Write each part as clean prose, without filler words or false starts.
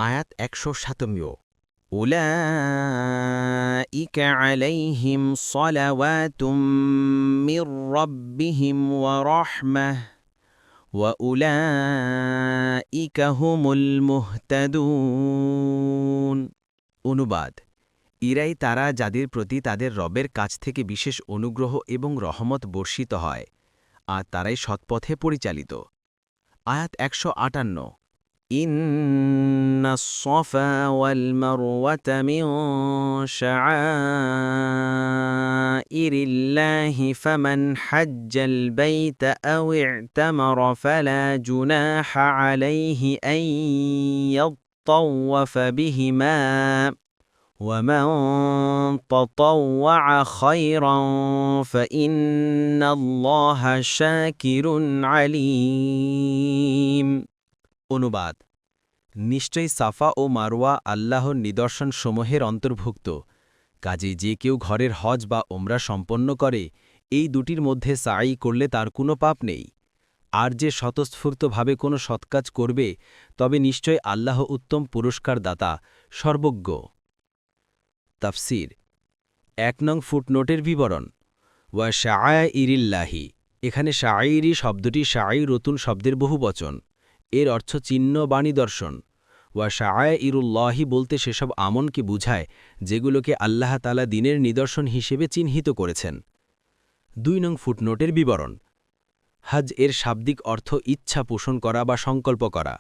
আয়াত ১০৭ উলাইকা আলাইহিম সালাওয়াতুম মির রাব্বিহিম ওয়া রাহমাহ ওয়া উলাইকা হুমুল মুহতাদুন। অনুবাদ: ইরাই তারা যাদের প্রতি তাদের রবের কাছ থেকে বিশেষ অনুগ্রহ এবং রহমত বর্ষিত হয়, আর তারাই সৎপথে পরিচালিত। আয়াত ১৫৮ ইন্নাস সফা ওয়াল মারওয়াতা মিন শাআইরিল্লাহি ফামান হাজ্জাল বাইতা আও ই'তামারা ফালা জুনাহা আলাইহি আন ইয়াত্তাওয়াফা বিহিমা ومن تطوع خيرا فإن الله شاكر عليم। অনুবাদ: নিশ্চয়ই সাফা ও মারওয়া আল্লাহর নিদর্শনসমূহের অন্তর্ভুক্ত। কাজেই যে কেউ ঘরের হজ বা ওমরা সম্পন্ন করে, এই দুটির মধ্যে সাঈ করলে তার কোনো পাপ নেই। আর যে স্বতঃস্ফূর্তভাবে কোনো সৎকাজ করবে, তবে নিশ্চয় আল্লাহ উত্তম পুরস্কারদাতা, সর্বজ্ঞ। তাফসীর: ১ নং ফুটনোটের বিবরণ। ওয়া শাআইরিল্লাহি, এখানে শাআইরি শব্দটি শাআইরতুন শব্দের বহুবচন। এর অর্থ চিহ্ন বা নিদর্শন। ওয়া শাআইরুল্লাহি বলতে সেসব আমলকে বুঝায় যেগুলোকে আল্লাহ তাআলা দ্বীনের নিদর্শন হিসেবে চিহ্নিত করেছেন। ২ নং ফুটনোটের বিবরণ। হজ এর শাব্দিক অর্থ ইচ্ছা পোষণ করা বা সংকল্প করা।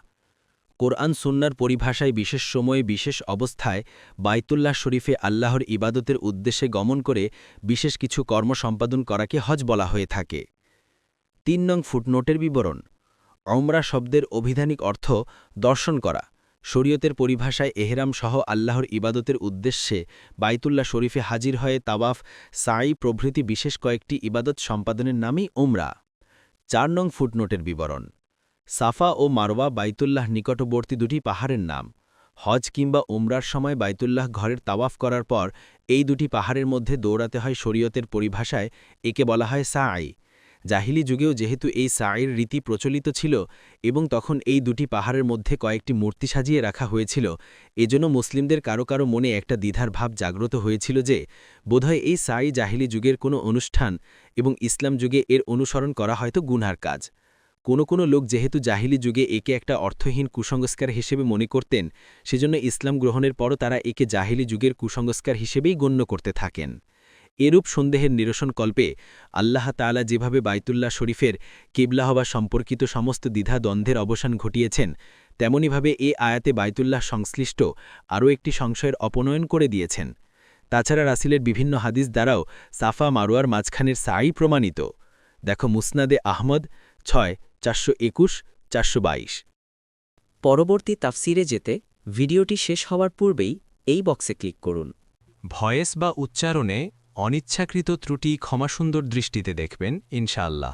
কোরআন সুন্নাহর পরিভাষায় বিশেষ সময়ে বিশেষ অবস্থায় বাইতুল্লাহ শরীফে আল্লাহর ইবাদতের উদ্দেশ্যে গমন করে বিশেষ কিছু কর্ম সম্পাদন করাকে হজ বলা হয়ে থাকে। ৩ নং ফুটনোটের বিবরণ। ওমরা শব্দের অভিধানিক অর্থ দর্শন করা। শরীয়তের পরিভাষায় এহরাম সহ আল্লাহর ইবাদতের উদ্দেশ্যে বাইতুল্লাহ শরীফে হাজির হয়ে তাওয়াফ, সাঈ প্রভৃতি বিশেষ কয়েকটি ইবাদত সম্পাদনের নামই ওমরা। ৪ নং ফুটনোটের বিবরণ। সাফা ও মারওয়া বাইতুল্লাহ নিকটবর্তী দুটি পাহাড়ের নাম। হজ কিংবা উমরার সময় বাইতুল্লাহ ঘরের তাওয়াফ করার পর এই দুটি পাহাড়ের মধ্যে দৌড়াতে হয়। শরীয়তের পরিভাষায় একে বলা হয় সাঈ। জাহিলি যুগেও যেহেতু এই সাঈর রীতি প্রচলিত ছিল এবং তখন এই দুটি পাহাড়ের মধ্যে কয়েকটি মূর্তি সাজিয়ে রাখা হয়েছিল, এজন্য মুসলিমদের কারো কারো মনে একটা দ্বিধার ভাব জাগ্রত হয়েছিল যে বোধহয় এই সাঈ জাহিলি যুগের কোনো অনুষ্ঠান এবং ইসলাম যুগে এর অনুসরণ করা হয়তো গুনহার কাজ। কোনো লোক যেহেতু জাহিলি যুগে একে একটা অর্থহীন কুসংস্কার হিসেবে মনে করতেন, সেজন্য ইসলাম গ্রহণের পরও তারা একে জাহিলি যুগের কুসংস্কার হিসেবেই গণ্য করতে থাকেন। এরূপ সন্দেহের নিরসনকল্পে আল্লাহ তাআলা যেভাবে বাইতুল্লাহ শরীফের কিবলা হওয়া সম্পর্কিত সমস্ত দ্বিধা দ্বন্দ্বের অবসান ঘটিয়েছেন, তেমনিভাবে এ আয়াতে বাইতুল্লাহ সংশ্লিষ্ট আরও একটি সংশয়ের অপনয়ন করে দিয়েছেন। তাছাড়া রাসূলের বিভিন্ন হাদিস দ্বারাও সাফা মারওয়ার মাঝখানের সাঈ প্রমাণিত। দেখো মুসনাদে আহমদ ৬/৪২১-৪২২। পরবর্তী তাফসিরে যেতে ভিডিওটি শেষ হওয়ার পূর্বেই এই বক্সে ক্লিক করুন। ভয়েস বা উচ্চারণে অনিচ্ছাকৃত ত্রুটি ক্ষমাসুন্দর দৃষ্টিতে দেখবেন ইনশাআল্লাহ।